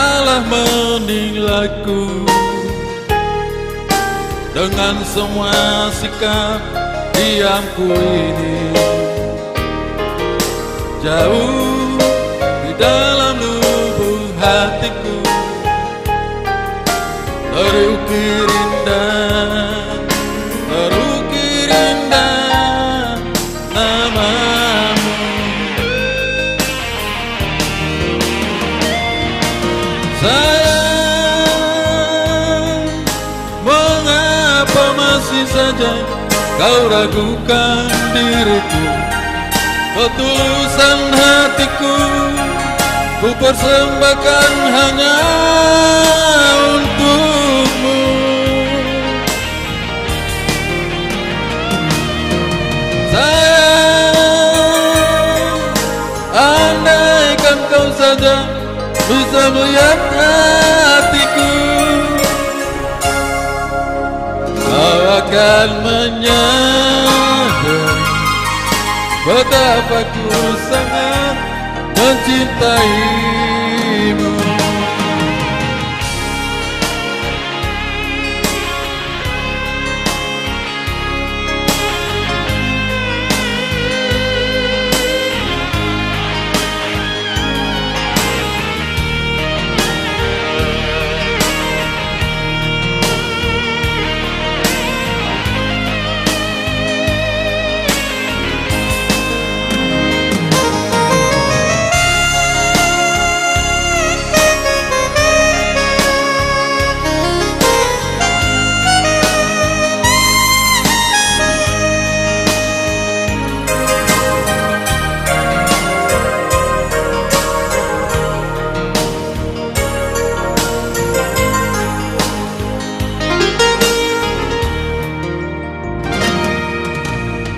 salah menilaiku dengan semua sikap diamku ini. Jauh di dalam lubuk hatiku terukir indah, terukir indah namamu. Sayang, mengapa masih saja kau ragukan diriku? Ketulusan hatiku ku persembahkan hanya untukmu. Sayang, andaikan kau saja bisa melihat hatiku, kau akan menyadari betapa ku sangat mencintaimu.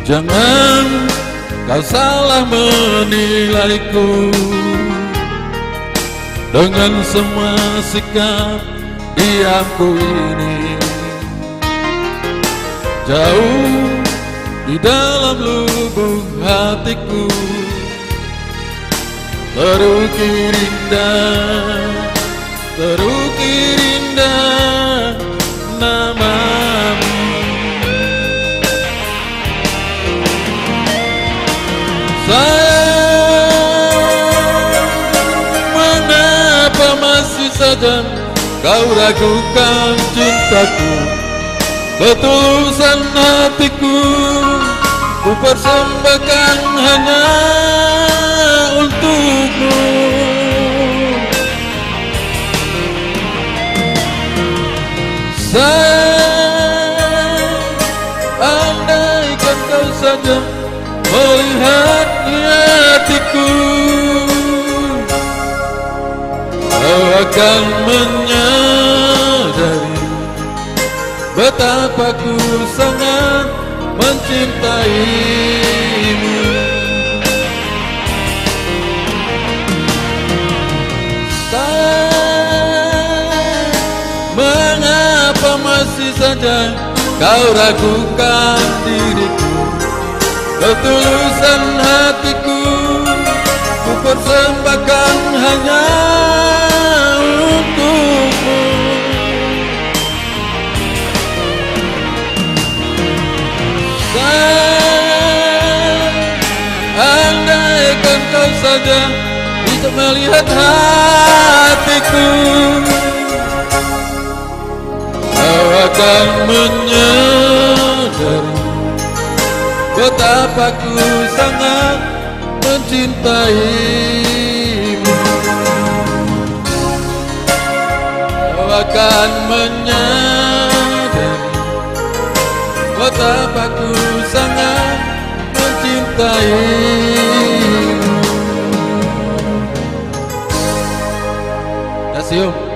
Jangan kau salah menilaiku dengan semua sikap diamku ini. Jauh di dalam lubuk hatiku terukir indah, terukir indah namamu. Sayang, mengapa masih saja kau ragukan cintaku? Ketulusan hatiku ku persembahkan hanya untukmu. Sayang, andaikan kau saja melihat hatiku, kau akan menyadari betapa ku sangat mencintaimu. Sayang, mengapa masih saja kau ragukan diriku? Ketulusan hatiku ku persembahkan hanya untukmu. Sayang, andaikan kau saja bisa melihat hatiku, kau akan menyadari betapa ku sangat mencintaimu. Kau akan menyadari betapa ku sangat mencintaimu. Terima kasih.